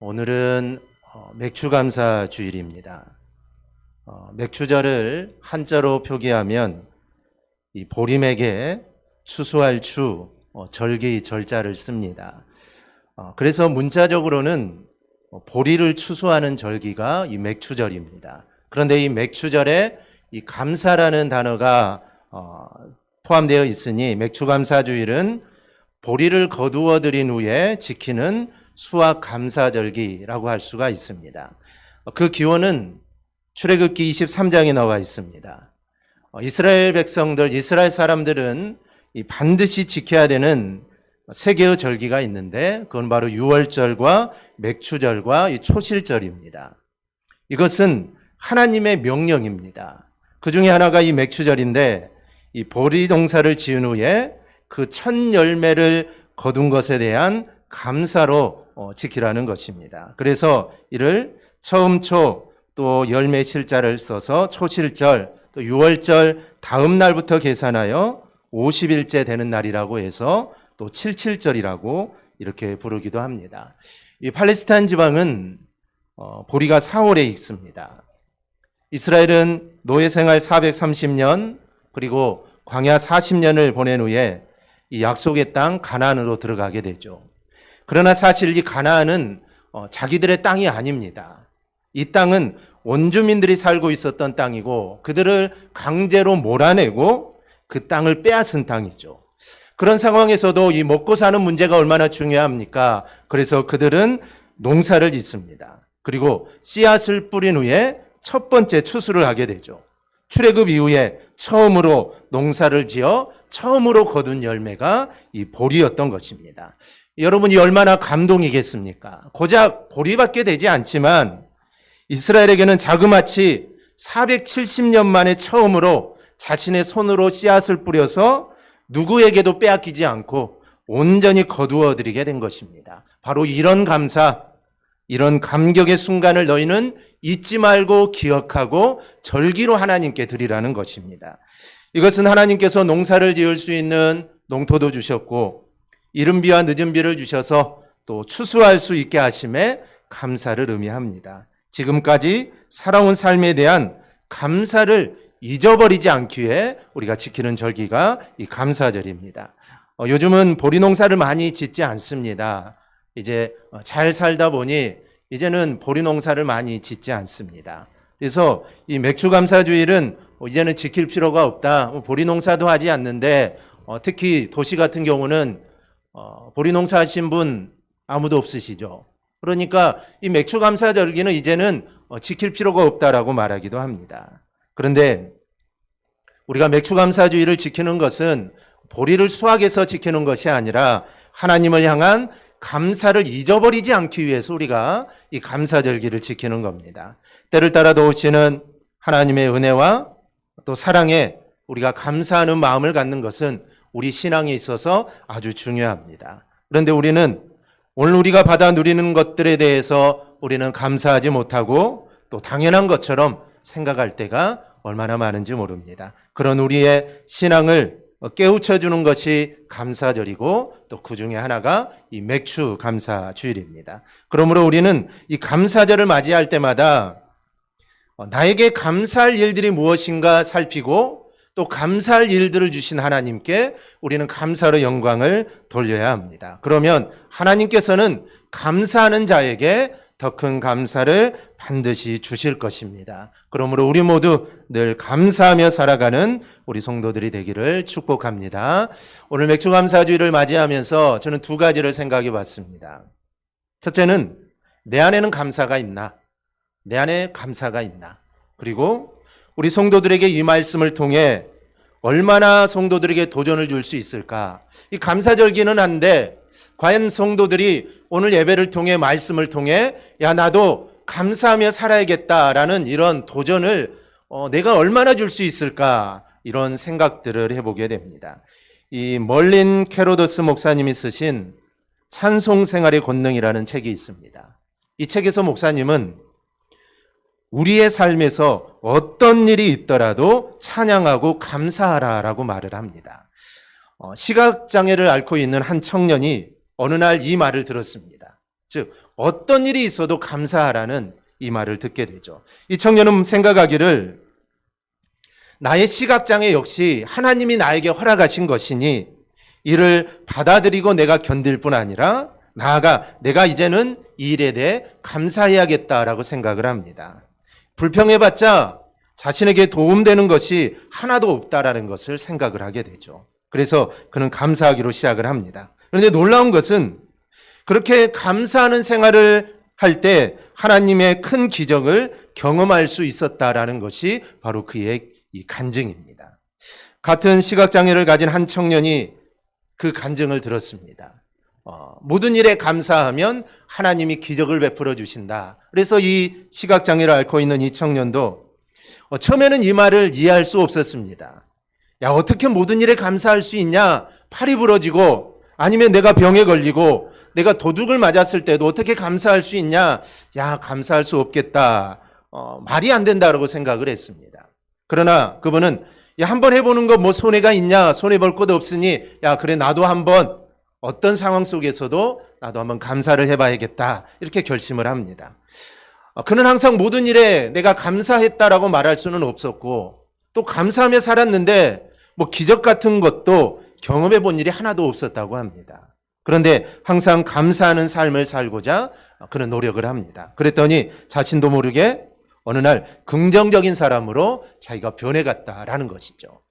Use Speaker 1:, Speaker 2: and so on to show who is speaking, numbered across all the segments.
Speaker 1: 오늘은 맥추감사 주일입니다. 맥추절을 한자로 표기하면 이 보림에게 추수할 추, 절기 절자를 씁니다. 그래서 문자적으로는 보리를 추수하는 절기가 이 맥추절입니다. 그런데 이 맥추절에 이 감사라는 단어가 포함되어 있으니 맥추감사주일은 보리를 거두어 들인 후에 지키는 수확 감사절기라고 할 수가 있습니다. 그 기원은 출애굽기 23장에 나와 있습니다. 이스라엘 백성들, 이스라엘 사람들은 반드시 지켜야 되는 세 개의 절기가 있는데 그건 바로 유월절과 맥추절과 이 초실절입니다. 이것은 하나님의 명령입니다. 그 중에 하나가 이 맥추절인데 이 보리 농사를 지은 후에 그 첫 열매를 거둔 것에 대한 감사로 지키라는 것입니다. 그래서 이를 처음초 또 열매 실자를 써서 초실절 또 유월절 다음 날부터 계산하여 50일째 되는 날이라고 해서 또 칠칠절이라고 이렇게 부르기도 합니다. 이 팔레스타인 지방은 보리가 4월에 익습니다. 이스라엘은 노예 생활 430년 그리고 광야 40년을 보낸 후에 이 약속의 땅 가나안으로 들어가게 되죠. 그러나 사실 이 가나안은 자기들의 땅이 아닙니다. 이 땅은 원주민들이 살고 있었던 땅이고 그들을 강제로 몰아내고 그 땅을 빼앗은 땅이죠. 그런 상황에서도 이 먹고 사는 문제가 얼마나 중요합니까? 그래서 그들은 농사를 짓습니다. 그리고 씨앗을 뿌린 후에 첫 번째 추수를 하게 되죠. 출애굽 이후에 처음으로 농사를 지어 처음으로 거둔 열매가 이 보리였던 것입니다. 여러분이 얼마나 감동이겠습니까? 고작 보리밖에 되지 않지만 이스라엘에게는 자그마치 470년 만에 처음으로 자신의 손으로 씨앗을 뿌려서 누구에게도 빼앗기지 않고 온전히 거두어 드리게 된 것입니다. 바로 이런 감사, 이런 감격의 순간을 너희는 잊지 말고 기억하고 절기로 하나님께 드리라는 것입니다. 이것은 하나님께서 농사를 지을 수 있는 농토도 주셨고 이른 비와 늦은 비를 주셔서 또 추수할 수 있게 하심에 감사를 의미합니다. 지금까지 살아온 삶에 대한 감사를 잊어버리지 않기 위해 우리가 지키는 절기가 이 감사절입니다. 요즘은 보리 농사를 많이 짓지 않습니다. 이제 잘 살다 보니 이제는 보리 농사를 많이 짓지 않습니다. 그래서 이 맥추감사주일은 이제는 지킬 필요가 없다. 보리 농사도 하지 않는데 특히 도시 같은 경우는 보리 농사 하신 분 아무도 없으시죠. 그러니까 이 맥추감사절기는 이제는 지킬 필요가 없다라고 말하기도 합니다. 그런데 우리가 맥추감사주일을 지키는 것은 보리를 수확해서 지키는 것이 아니라 하나님을 향한 감사를 잊어버리지 않기 위해서 우리가 이 감사절기를 지키는 겁니다. 때를 따라 도우시는 하나님의 은혜와 또 사랑에 우리가 감사하는 마음을 갖는 것은 우리 신앙에 있어서 아주 중요합니다. 그런데 우리는 오늘 우리가 받아 누리는 것들에 대해서 우리는 감사하지 못하고 또 당연한 것처럼 생각할 때가 얼마나 많은지 모릅니다. 그런 우리의 신앙을 깨우쳐주는 것이 감사절이고 또 그 중에 하나가 이 맥추 감사주일입니다. 그러므로 우리는 이 감사절을 맞이할 때마다 나에게 감사할 일들이 무엇인가 살피고 또 감사할 일들을 주신 하나님께 우리는 감사로 영광을 돌려야 합니다. 그러면 하나님께서는 감사하는 자에게 더 큰 감사를 반드시 주실 것입니다. 그러므로 우리 모두 늘 감사하며 살아가는 우리 성도들이 되기를 축복합니다. 오늘 맥추감사주일을 맞이하면서 저는 두 가지를 생각해 봤습니다. 첫째는 내 안에는 감사가 있나? 내 안에 감사가 있나? 그리고 우리 성도들에게 이 말씀을 통해 얼마나 성도들에게 도전을 줄 수 있을까? 이 감사절기는 한데 과연 성도들이 오늘 예배를 통해 말씀을 통해 야 나도 감사하며 살아야겠다라는 이런 도전을 내가 얼마나 줄 수 있을까? 이런 생각들을 해보게 됩니다. 이 멀린 캐로더스 목사님이 쓰신 찬송생활의 권능이라는 책이 있습니다. 이 책에서 목사님은 우리의 삶에서 어떤 일이 있더라도 찬양하고 감사하라라고 말을 합니다. 시각장애를 앓고 있는 한 청년이 어느 날 이 말을 들었습니다. 즉 어떤 일이 있어도 감사하라는 이 말을 듣게 되죠. 이 청년은 생각하기를 나의 시각장애 역시 하나님이 나에게 허락하신 것이니 이를 받아들이고 내가 견딜 뿐 아니라 나아가 내가 이제는 이 일에 대해 감사해야겠다라고 생각을 합니다. 불평해봤자 자신에게 도움되는 것이 하나도 없다라는 것을 생각을 하게 되죠. 그래서 그는 감사하기로 시작을 합니다. 그런데 놀라운 것은 그렇게 감사하는 생활을 할 때 하나님의 큰 기적을 경험할 수 있었다라는 것이 바로 그의 이 간증입니다. 같은 시각장애를 가진 한 청년이 그 간증을 들었습니다. 모든 일에 감사하면 하나님이 기적을 베풀어 주신다. 그래서 이 시각장애를 앓고 있는 이 청년도 처음에는 이 말을 이해할 수 없었습니다. 야, 어떻게 모든 일에 감사할 수 있냐? 팔이 부러지고 아니면 내가 병에 걸리고 내가 도둑을 맞았을 때도 어떻게 감사할 수 있냐? 야, 감사할 수 없겠다. 말이 안 된다라고 생각을 했습니다. 그러나 그분은 야, 한번 해보는 거 뭐 손해가 있냐? 손해볼 것도 없으니 야, 그래 나도 한번 어떤 상황 속에서도 나도 한번 감사를 해봐야겠다. 이렇게 결심을 합니다. 그는 항상 모든 일에 내가 감사했다라고 말할 수는 없었고 또 감사하며 살았는데 뭐 기적 같은 것도 경험해 본 일이 하나도 없었다고 합니다. 그런데 항상 감사하는 삶을 살고자 그는 노력을 합니다. 그랬더니 자신도 모르게 어느 날 긍정적인 사람으로 자기가 변해갔다라는 것이죠.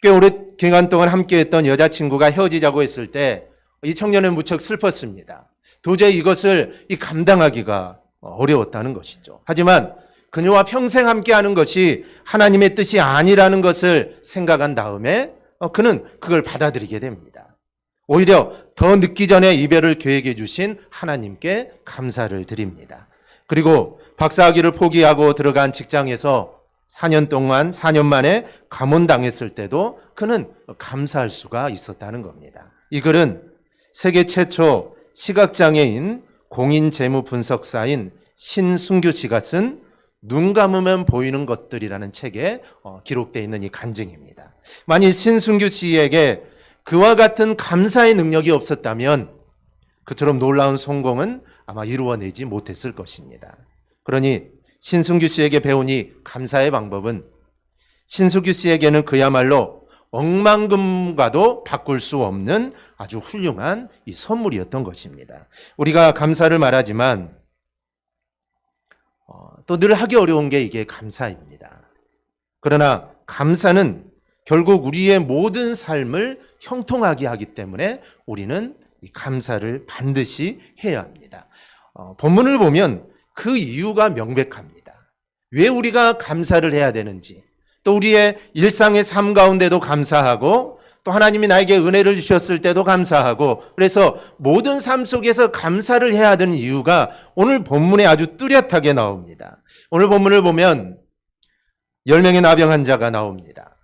Speaker 1: 꽤 오래 기간 동안 함께했던 여자친구가 헤어지자고 했을 때 이 청년은 무척 슬펐습니다. 도저히 이것을 감당하기가 어려웠다는 것이죠. 하지만 그녀와 평생 함께하는 것이 하나님의 뜻이 아니라는 것을 생각한 다음에 그는 그걸 받아들이게 됩니다. 오히려 더 늦기 전에 이별을 계획해 주신 하나님께 감사를 드립니다. 그리고 박사학위를 포기하고 들어간 직장에서 4년 만에 감원당했을 때도 그는 감사할 수가 있었다는 겁니다. 이 글은 세계 최초 시각장애인 공인재무분석사인 신순규 씨가 쓴 눈 감으면 보이는 것들이라는 책에 기록되어 있는 이 간증입니다. 만일 신순규 씨에게 그와 같은 감사의 능력이 없었다면 그처럼 놀라운 성공은 아마 이루어내지 못했을 것입니다. 그러니 신순규 씨에게 배우니 감사의 방법은 신순규 씨에게는 그야말로 억만금과도 바꿀 수 없는 아주 훌륭한 이 선물이었던 것입니다. 우리가 감사를 말하지만 또 늘 하기 어려운 게 이게 감사입니다. 그러나 감사는 결국 우리의 모든 삶을 형통하게 하기 때문에 우리는 이 감사를 반드시 해야 합니다. 본문을 보면 그 이유가 명백합니다. 왜 우리가 감사를 해야 되는지, 또 우리의 일상의 삶 가운데도 감사하고 또 하나님이 나에게 은혜를 주셨을 때도 감사하고 그래서 모든 삶 속에서 감사를 해야 되는 이유가 오늘 본문에 아주 뚜렷하게 나옵니다. 오늘 본문을 보면 10명의 나병 환자가 나옵니다.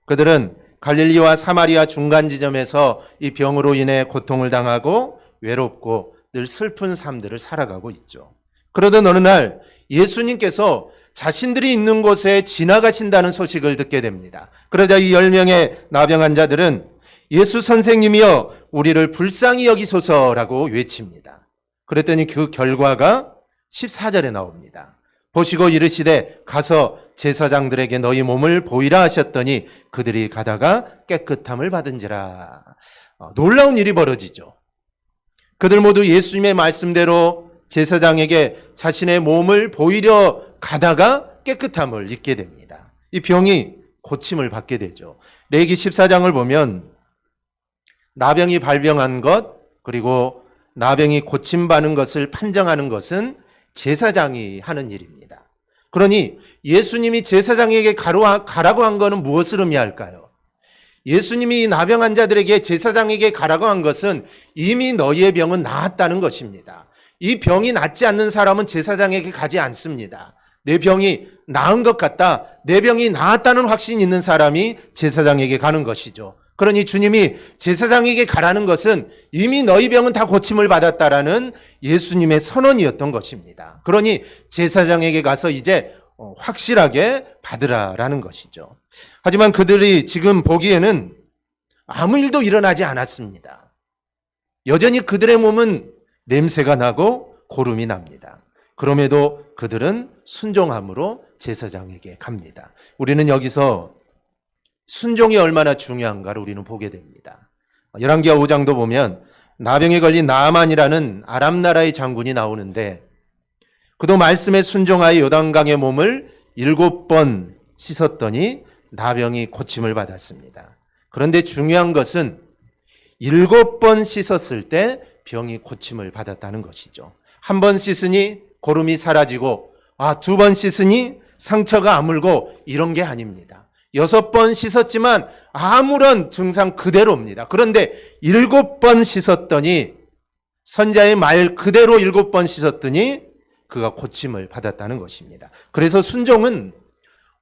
Speaker 1: 그들은 갈릴리와 사마리아 중간 지점에서 이 병으로 인해 고통을 당하고 외롭고 늘 슬픈 삶들을 살아가고 있죠. 그러던 어느 날 예수님께서 자신들이 있는 곳에 지나가신다는 소식을 듣게 됩니다. 그러자 이 10명의 나병 환자들은 예수 선생님이여 우리를 불쌍히 여기소서라고 외칩니다. 그랬더니 그 결과가 14절에 나옵니다. 보시고 이르시되 가서 제사장들에게 너희 몸을 보이라 하셨더니 그들이 가다가 깨끗함을 받은지라. 놀라운 일이 벌어지죠. 그들 모두 예수님의 말씀대로 제사장에게 자신의 몸을 보이려 가다가 깨끗함을 입게 됩니다. 이 병이 고침을 받게 되죠. 레위기 14장을 보면 나병이 발병한 것 그리고 나병이 고침받는 것을 판정하는 것은 제사장이 하는 일입니다. 그러니 예수님이 제사장에게 가라고 한 것은 무엇을 의미할까요? 예수님이 나병 환자들에게 제사장에게 가라고 한 것은 이미 너희의 병은 나았다는 것입니다. 이 병이 낫지 않는 사람은 제사장에게 가지 않습니다. 내 병이 나은 것 같다. 내 병이 나았다는 확신이 있는 사람이 제사장에게 가는 것이죠. 그러니 주님이 제사장에게 가라는 것은 이미 너희 병은 다 고침을 받았다라는 예수님의 선언이었던 것입니다. 그러니 제사장에게 가서 이제 확실하게 받으라라는 것이죠. 하지만 그들이 지금 보기에는 아무 일도 일어나지 않았습니다. 여전히 그들의 몸은 냄새가 나고 고름이 납니다. 그럼에도 그들은 순종함으로 제사장에게 갑니다. 우리는 여기서 순종이 얼마나 중요한가를 우리는 보게 됩니다. 열왕기하 5장도 보면 나병에 걸린 나아만이라는 아람 나라의 장군이 나오는데 그도 말씀에 순종하여 요단강의 몸을 7번 씻었더니 나병이 고침을 받았습니다. 그런데 중요한 것은 7번 씻었을 때 병이 고침을 받았다는 것이죠. 한 번 씻으니 고름이 사라지고 2번 씻으니 상처가 아물고 이런 게 아닙니다. 6번 씻었지만 아무런 증상 그대로입니다. 그런데 7번 씻었더니 선자의 말 그대로 7번 씻었더니 그가 고침을 받았다는 것입니다. 그래서 순종은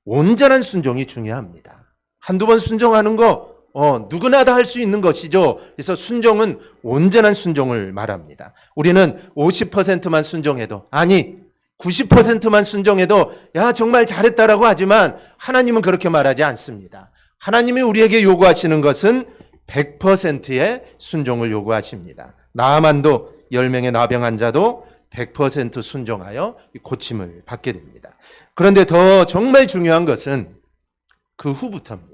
Speaker 1: 온전한 순종이 중요합니다. 한두 번 순종하는 거 누구나 다 할 수 있는 것이죠. 그래서 순종은 온전한 순종을 말합니다. 우리는 50%만 순종해도 90%만 순종해도 정말 잘했다라고 하지만 하나님은 그렇게 말하지 않습니다. 하나님이 우리에게 요구하시는 것은 100%의 순종을 요구하십니다. 나아만도 10명의 나병 환자도 100% 순종하여 고침을 받게 됩니다. 그런데 더 정말 중요한 것은 그 후부터입니다.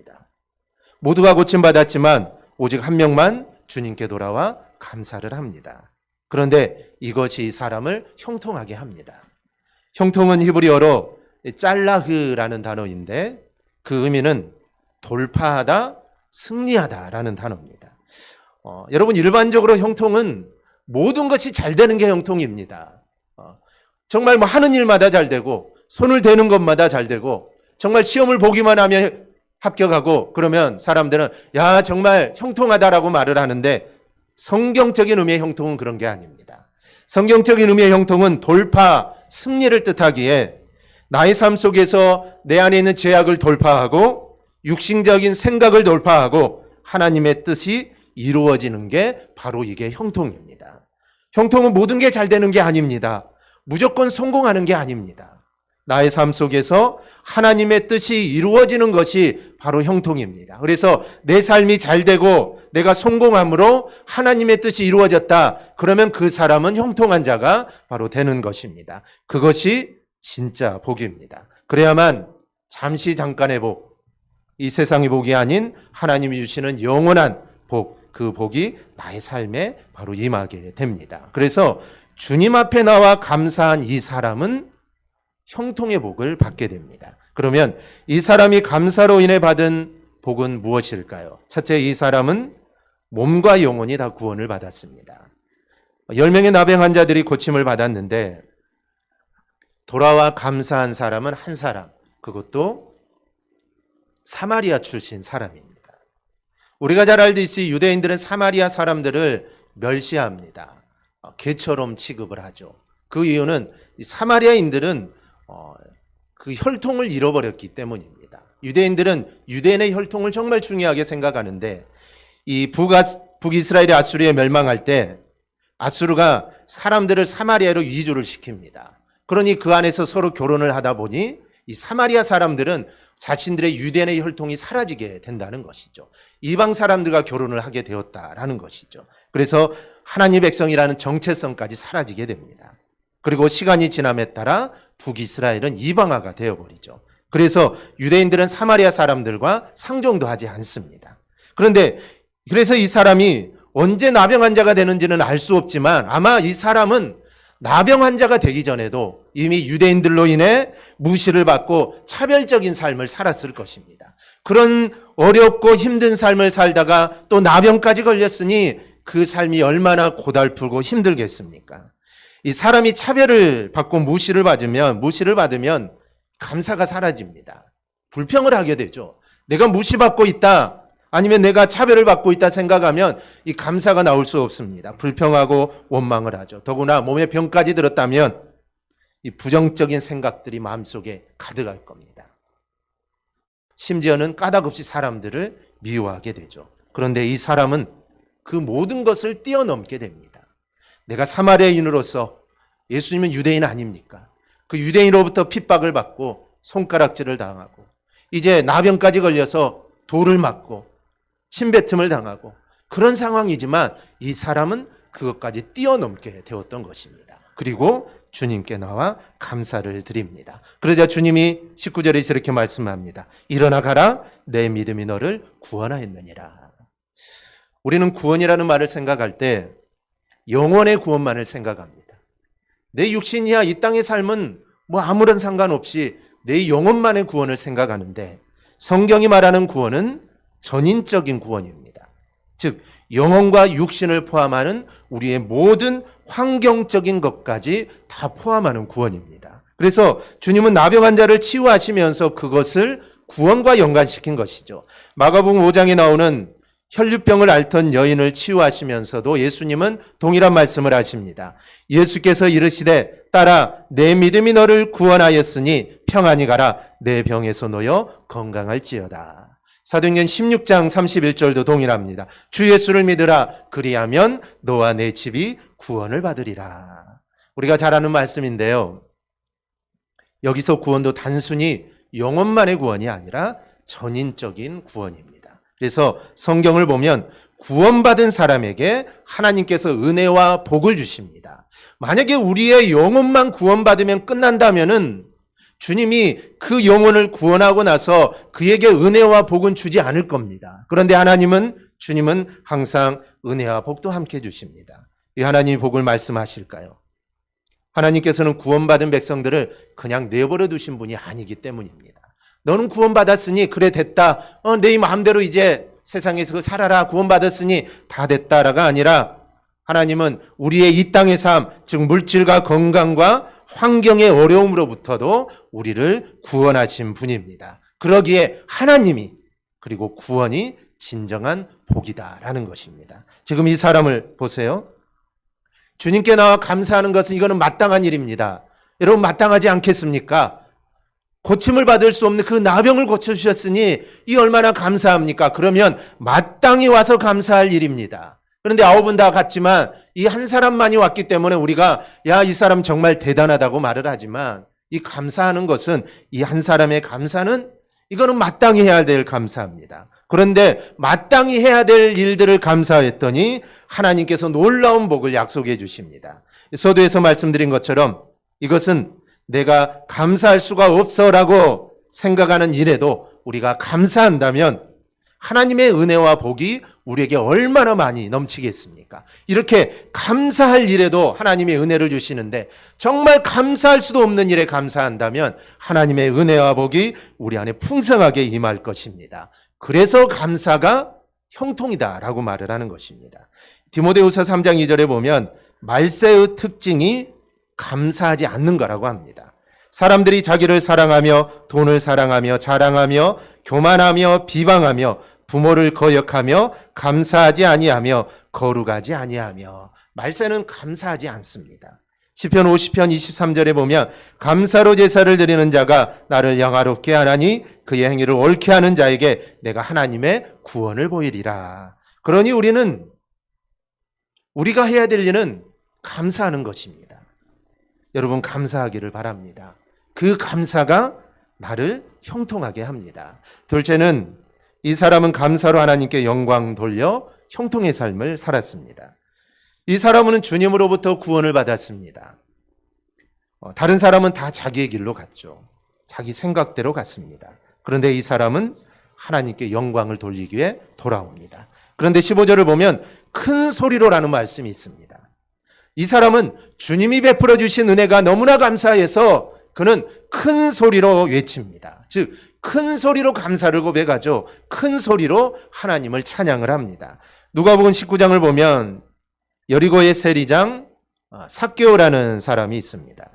Speaker 1: 모두가 고침받았지만 오직 한 명만 주님께 돌아와 감사를 합니다. 그런데 이것이 이 사람을 형통하게 합니다. 형통은 히브리어로 짤라흐라는 단어인데 그 의미는 돌파하다, 승리하다라는 단어입니다. 여러분 일반적으로 형통은 모든 것이 잘 되는 게 형통입니다. 정말 하는 일마다 잘 되고 손을 대는 것마다 잘 되고 정말 시험을 보기만 하면 합격하고 그러면 사람들은 정말 형통하다라고 말을 하는데 성경적인 의미의 형통은 그런 게 아닙니다. 성경적인 의미의 형통은 돌파, 승리를 뜻하기에 나의 삶 속에서 내 안에 있는 죄악을 돌파하고 육신적인 생각을 돌파하고 하나님의 뜻이 이루어지는 게 바로 이게 형통입니다. 형통은 모든 게 잘 되는 게 아닙니다. 무조건 성공하는 게 아닙니다. 나의 삶 속에서 하나님의 뜻이 이루어지는 것이 바로 형통입니다. 그래서 내 삶이 잘 되고 내가 성공함으로 하나님의 뜻이 이루어졌다. 그러면 그 사람은 형통한 자가 바로 되는 것입니다. 그것이 진짜 복입니다. 그래야만 잠시 잠깐의 복, 이 세상의 복이 아닌 하나님이 주시는 영원한 복, 그 복이 나의 삶에 바로 임하게 됩니다. 그래서 주님 앞에 나와 감사한 이 사람은 형통의 복을 받게 됩니다. 그러면 이 사람이 감사로 인해 받은 복은 무엇일까요? 첫째, 이 사람은 몸과 영혼이 다 구원을 받았습니다. 10명의 나병 환자들이 고침을 받았는데 돌아와 감사한 사람은 한 사람, 그것도 사마리아 출신 사람입니다. 우리가 잘 알듯이 유대인들은 사마리아 사람들을 멸시합니다. 개처럼 취급을 하죠. 그 이유는 사마리아인들은 그 혈통을 잃어버렸기 때문입니다. 유대인들은 유대인의 혈통을 정말 중요하게 생각하는데 이 북이스라엘의 아수르에 멸망할 때 아수르가 사람들을 사마리아로 이주를 시킵니다. 그러니 그 안에서 서로 결혼을 하다 보니 이 사마리아 사람들은 자신들의 유대인의 혈통이 사라지게 된다는 것이죠. 이방 사람들과 결혼을 하게 되었다라는 것이죠. 그래서 하나님 백성이라는 정체성까지 사라지게 됩니다. 그리고 시간이 지남에 따라 북이스라엘은 이방화가 되어버리죠. 그래서 유대인들은 사마리아 사람들과 상종도 하지 않습니다. 그래서 이 사람이 언제 나병 환자가 되는지는 알 수 없지만 아마 이 사람은 나병 환자가 되기 전에도 이미 유대인들로 인해 무시를 받고 차별적인 삶을 살았을 것입니다. 그런 어렵고 힘든 삶을 살다가 또 나병까지 걸렸으니 그 삶이 얼마나 고달프고 힘들겠습니까? 이 사람이 차별을 받고 무시를 받으면 감사가 사라집니다. 불평을 하게 되죠. 내가 무시받고 있다, 아니면 내가 차별을 받고 있다 생각하면 이 감사가 나올 수 없습니다. 불평하고 원망을 하죠. 더구나 몸에 병까지 들었다면 이 부정적인 생각들이 마음속에 가득할 겁니다. 심지어는 까닭없이 사람들을 미워하게 되죠. 그런데 이 사람은 그 모든 것을 뛰어넘게 됩니다. 내가 사마리아인으로서 예수님은 유대인 아닙니까? 그 유대인으로부터 핍박을 받고 손가락질을 당하고 이제 나병까지 걸려서 돌을 맞고 침뱉음을 당하고 그런 상황이지만 이 사람은 그것까지 뛰어넘게 되었던 것입니다. 그리고 주님께 나와 감사를 드립니다. 그러자 주님이 19절에서 이렇게 말씀합니다. 일어나 가라, 내 믿음이 너를 구원하였느니라. 우리는 구원이라는 말을 생각할 때 영원의 구원만을 생각합니다. 내 육신이야 이 땅의 삶은 뭐 아무런 상관없이 내 영혼만의 구원을 생각하는데, 성경이 말하는 구원은 전인적인 구원입니다. 즉 영혼과 육신을 포함하는 우리의 모든 환경적인 것까지 다 포함하는 구원입니다. 그래서 주님은 나병 환자를 치유하시면서 그것을 구원과 연관시킨 것이죠. 마가복음 5장에 나오는 혈류병을 앓던 여인을 치유하시면서도 예수님은 동일한 말씀을 하십니다. 예수께서 이르시되 딸아 내 믿음이 너를 구원하였으니 평안히 가라, 내 병에서 놓여 건강할지어다. 사도행전 16장 31절도 동일합니다. 주 예수를 믿으라, 그리하면 너와 내 집이 구원을 받으리라. 우리가 잘 아는 말씀인데요, 여기서 구원도 단순히 영혼만의 구원이 아니라 전인적인 구원입니다. 그래서 성경을 보면 구원받은 사람에게 하나님께서 은혜와 복을 주십니다. 만약에 우리의 영혼만 구원받으면 끝난다면은 주님이 그 영혼을 구원하고 나서 그에게 은혜와 복은 주지 않을 겁니다. 그런데 주님은 항상 은혜와 복도 함께 주십니다. 이 하나님이 복을 말씀하실까요? 하나님께서는 구원받은 백성들을 그냥 내버려 두신 분이 아니기 때문입니다. 너는 구원받았으니 그래 됐다, 내 마음대로 이제 세상에서 살아라, 구원받았으니 다 됐다라가 아니라, 하나님은 우리의 이 땅의 삶, 즉 물질과 건강과 환경의 어려움으로부터도 우리를 구원하신 분입니다. 그러기에 하나님이, 그리고 구원이 진정한 복이다라는 것입니다. 지금 이 사람을 보세요. 주님께 나와 감사하는 것은 이거는 마땅한 일입니다. 여러분 마땅하지 않겠습니까? 고침을 받을 수 없는 그 나병을 고쳐주셨으니 이 얼마나 감사합니까? 그러면 마땅히 와서 감사할 일입니다. 그런데 아홉은 다 같지만 이 한 사람만이 왔기 때문에 우리가 야, 이 사람 정말 대단하다고 말을 하지만, 이 감사하는 것은, 이 한 사람의 감사는 이거는 마땅히 해야 될 감사입니다. 그런데 마땅히 해야 될 일들을 감사했더니 하나님께서 놀라운 복을 약속해 주십니다. 서두에서 말씀드린 것처럼 이것은 내가 감사할 수가 없어라고 생각하는 일에도 우리가 감사한다면 하나님의 은혜와 복이 우리에게 얼마나 많이 넘치겠습니까? 이렇게 감사할 일에도 하나님의 은혜를 주시는데, 정말 감사할 수도 없는 일에 감사한다면 하나님의 은혜와 복이 우리 안에 풍성하게 임할 것입니다. 그래서 감사가 형통이다라고 말을 하는 것입니다. 디모데후서 3장 2절에 보면 말세의 특징이 감사하지 않는 거라고 합니다. 사람들이 자기를 사랑하며 돈을 사랑하며 자랑하며 교만하며 비방하며 부모를 거역하며 감사하지 아니하며 거룩하지 아니하며, 말세는 감사하지 않습니다. 시편 50편 23절에 보면 감사로 제사를 드리는 자가 나를 영화롭게 하나니 그의 행위를 옳게 하는 자에게 내가 하나님의 구원을 보이리라. 그러니 우리가 해야 될 일은 감사하는 것입니다. 여러분 감사하기를 바랍니다. 그 감사가 나를 형통하게 합니다. 둘째는, 이 사람은 감사로 하나님께 영광 돌려 형통의 삶을 살았습니다. 이 사람은 주님으로부터 구원을 받았습니다. 다른 사람은 다 자기의 길로 갔죠. 자기 생각대로 갔습니다. 그런데 이 사람은 하나님께 영광을 돌리기 위해 돌아옵니다. 그런데 15절을 보면 큰 소리로라는 말씀이 있습니다. 이 사람은 주님이 베풀어 주신 은혜가 너무나 감사해서 그는 큰 소리로 외칩니다. 즉 큰 소리로 감사를 고백하죠. 큰 소리로 하나님을 찬양을 합니다. 누가복음 19장을 보면 여리고의 세리장 삭개오라는 사람이 있습니다.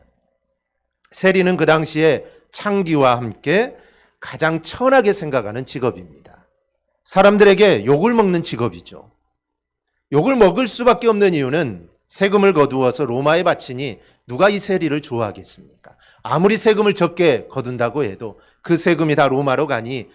Speaker 1: 세리는 그 당시에 창기와 함께 가장 천하게 생각하는 직업입니다. 사람들에게 욕을 먹는 직업이죠. 욕을 먹을 수밖에 없는 이유는 세금을 거두어서 로마에 바치니 누가 이 세리를 좋아하겠습니까? 아무리 세금을 적게 거둔다고 해도 그 세금이 다 로마로 가니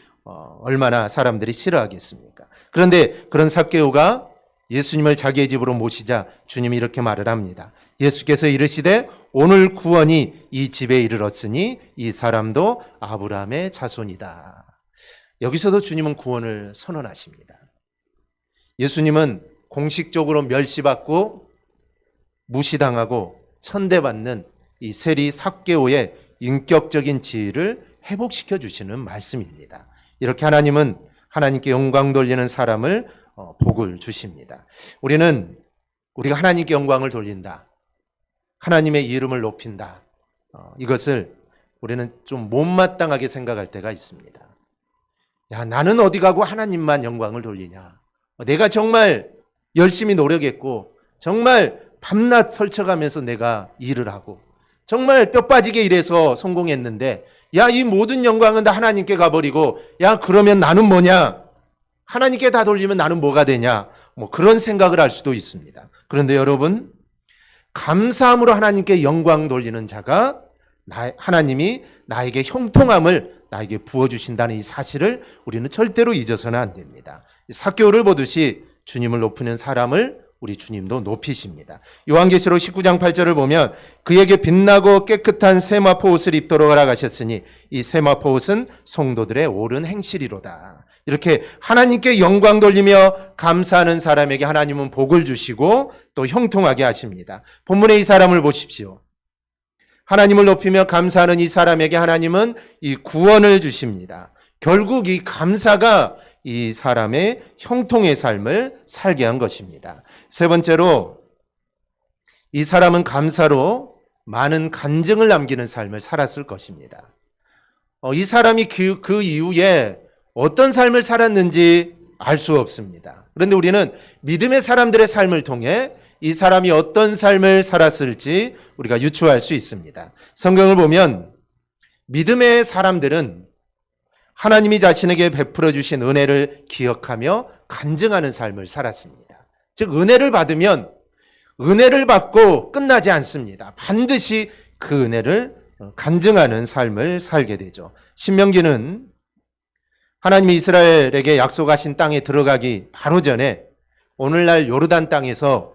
Speaker 1: 얼마나 사람들이 싫어하겠습니까? 그런데 그런 삭개오가 예수님을 자기의 집으로 모시자 주님이 이렇게 말을 합니다. 예수께서 이르시되 오늘 구원이 이 집에 이르렀으니 이 사람도 아브라함의 자손이다. 여기서도 주님은 구원을 선언하십니다. 예수님은 공식적으로 멸시받고 무시당하고 천대받는 이 세리 삭개오의 인격적인 지위를 회복시켜 주시는 말씀입니다. 이렇게 하나님은 하나님께 영광 돌리는 사람을 복을 주십니다. 우리가 하나님께 영광을 돌린다, 하나님의 이름을 높인다, 이것을 우리는 좀 못마땅하게 생각할 때가 있습니다. 야, 나는 어디 가고 하나님만 영광을 돌리냐? 내가 정말 열심히 노력했고 정말 밤낮 설쳐가면서 내가 일을 하고 정말 뼈 빠지게 일해서 성공했는데, 야, 이 모든 영광은 다 하나님께 가버리고, 야, 그러면 나는 뭐냐? 하나님께 다 돌리면 나는 뭐가 되냐? 그런 생각을 할 수도 있습니다. 그런데 여러분, 감사함으로 하나님께 영광 돌리는 자가 하나님이 나에게 형통함을 나에게 부어주신다는 이 사실을 우리는 절대로 잊어서는 안 됩니다. 삭개오를 보듯이 주님을 높이는 사람을 우리 주님도 높이십니다. 요한계시록 19장 8절을 보면 그에게 빛나고 깨끗한 세마포 옷을 입도록 허락하셨으니 이 세마포 옷은 성도들의 옳은 행실이로다. 이렇게 하나님께 영광 돌리며 감사하는 사람에게 하나님은 복을 주시고 또 형통하게 하십니다. 본문의 이 사람을 보십시오. 하나님을 높이며 감사하는 이 사람에게 하나님은 이 구원을 주십니다. 결국 이 감사가 이 사람의 형통의 삶을 살게 한 것입니다. 세 번째로, 이 사람은 감사로 많은 간증을 남기는 삶을 살았을 것입니다. 이 사람이 그 이후에 어떤 삶을 살았는지 알 수 없습니다. 그런데 우리는 믿음의 사람들의 삶을 통해 이 사람이 어떤 삶을 살았을지 우리가 유추할 수 있습니다. 성경을 보면 믿음의 사람들은 하나님이 자신에게 베풀어 주신 은혜를 기억하며 간증하는 삶을 살았습니다. 즉, 은혜를 받으면 은혜를 받고 끝나지 않습니다. 반드시 그 은혜를 간증하는 삶을 살게 되죠. 신명기는 하나님이 이스라엘에게 약속하신 땅에 들어가기 바로 전에 오늘날 요르단 땅에서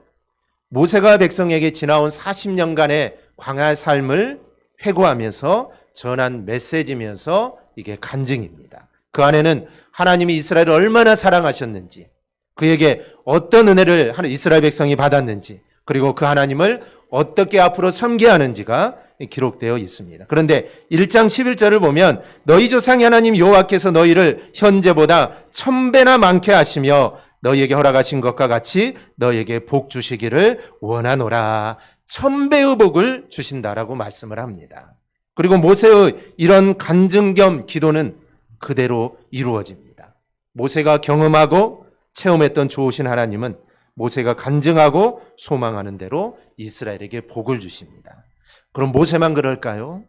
Speaker 1: 모세가 백성에게 지나온 40년간의 광야 삶을 회고하면서 전한 메시지면서 이게 간증입니다. 그 안에는 하나님이 이스라엘을 얼마나 사랑하셨는지, 그에게 어떤 은혜를 이스라엘 백성이 받았는지, 그리고 그 하나님을 어떻게 앞으로 섬겨야 하는지가 기록되어 있습니다. 그런데 1장 11절을 보면 너희 조상의 하나님 여호와께서 너희를 현재보다 1000배나 많게 하시며 너희에게 허락하신 것과 같이 너희에게 복 주시기를 원하노라. 1000배의 복을 주신다라고 말씀을 합니다. 그리고 모세의 이런 간증 겸 기도는 그대로 이루어집니다. 모세가 경험하고 체험했던 좋으신 하나님은 모세가 간증하고 소망하는 대로 이스라엘에게 복을 주십니다. 그럼 모세만 그럴까요?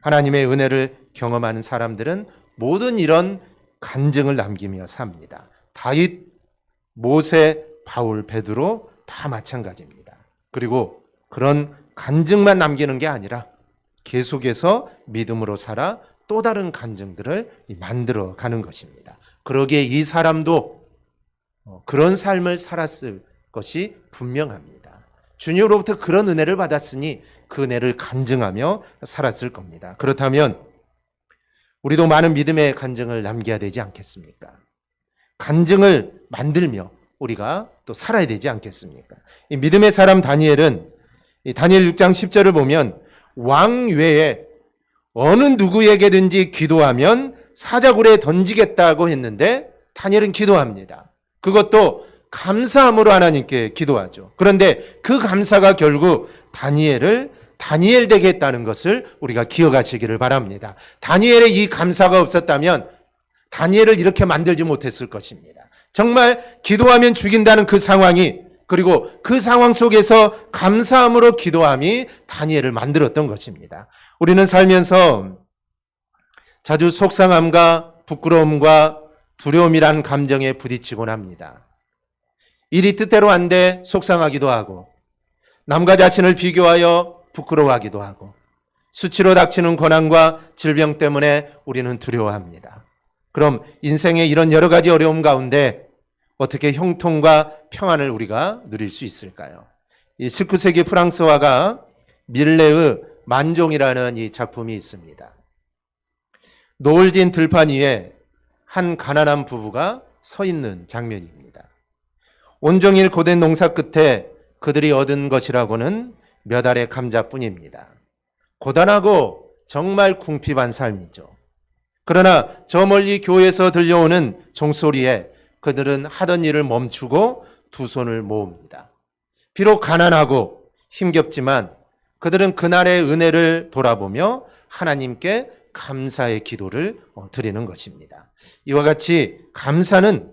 Speaker 1: 하나님의 은혜를 경험하는 사람들은 모든 이런 간증을 남기며 삽니다. 다윗, 모세, 바울, 베드로 다 마찬가지입니다. 그리고 그런 간증만 남기는 게 아니라 계속해서 믿음으로 살아 또 다른 간증들을 만들어 가는 것입니다. 그러기에 이 사람도 그런 삶을 살았을 것이 분명합니다. 주님으로부터 그런 은혜를 받았으니 그 은혜를 간증하며 살았을 겁니다. 그렇다면 우리도 많은 믿음의 간증을 남겨야 되지 않겠습니까? 간증을 만들며 우리가 또 살아야 되지 않겠습니까? 이 믿음의 사람 다니엘은 이 다니엘 6장 10절을 보면 왕 외에 어느 누구에게든지 기도하면 사자굴에 던지겠다고 했는데 다니엘은 기도합니다. 그것도 감사함으로 하나님께 기도하죠. 그런데 그 감사가 결국 다니엘을 다니엘 되게 했다는 것을 우리가 기억하시기를 바랍니다. 다니엘의 이 감사가 없었다면 다니엘을 이렇게 만들지 못했을 것입니다. 정말 기도하면 죽인다는 그 상황이, 그리고 그 상황 속에서 감사함으로 기도함이 다니엘을 만들었던 것입니다. 우리는 살면서 자주 속상함과 부끄러움과 두려움이란 감정에 부딪히곤 합니다. 일이 뜻대로 안 돼 속상하기도 하고, 남과 자신을 비교하여 부끄러워하기도 하고, 수치로 닥치는 고난과 질병 때문에 우리는 두려워합니다. 그럼 인생의 이런 여러 가지 어려움 가운데 어떻게 형통과 평안을 우리가 누릴 수 있을까요? 이 19세기 프랑스 화가 밀레의 만종이라는 이 작품이 있습니다. 노을진 들판 위에 한 가난한 부부가 서 있는 장면입니다. 온종일 고된 농사 끝에 그들이 얻은 것이라고는 몇 알의 감자뿐입니다. 고단하고 정말 궁핍한 삶이죠. 그러나 저 멀리 교회에서 들려오는 종소리에 그들은 하던 일을 멈추고 두 손을 모읍니다. 비록 가난하고 힘겹지만 그들은 그날의 은혜를 돌아보며 하나님께 감사의 기도를 드리는 것입니다. 이와 같이 감사는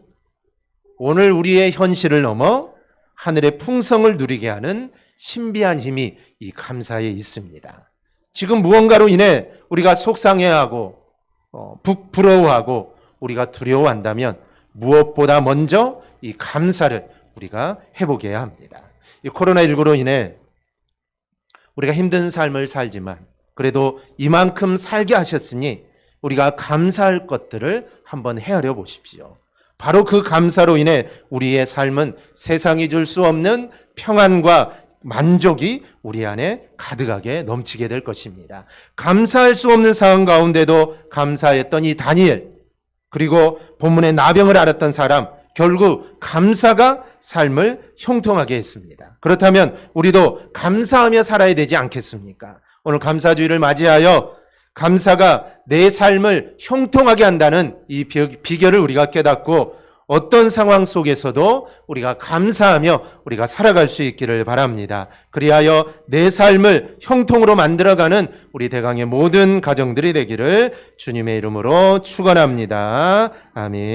Speaker 1: 오늘 우리의 현실을 넘어 하늘의 풍성을 누리게 하는 신비한 힘이 이 감사에 있습니다. 지금 무언가로 인해 우리가 속상해하고 부러워하고 우리가 두려워한다면 무엇보다 먼저 이 감사를 우리가 해보게 합니다. 이 코로나19로 인해 우리가 힘든 삶을 살지만 그래도 이만큼 살게 하셨으니 우리가 감사할 것들을 한번 헤아려 보십시오. 바로 그 감사로 인해 우리의 삶은 세상이 줄 수 없는 평안과 만족이 우리 안에 가득하게 넘치게 될 것입니다. 감사할 수 없는 상황 가운데도 감사했던 이 다니엘, 그리고 본문의 나병을 앓았던 사람, 결국 감사가 삶을 형통하게 했습니다. 그렇다면 우리도 감사하며 살아야 되지 않겠습니까? 오늘 감사주의를 맞이하여 감사가 내 삶을 형통하게 한다는 이 비결을 우리가 깨닫고 어떤 상황 속에서도 우리가 감사하며 우리가 살아갈 수 있기를 바랍니다. 그리하여 내 삶을 형통으로 만들어가는 우리 대강의 모든 가정들이 되기를 주님의 이름으로 축원합니다. 아멘.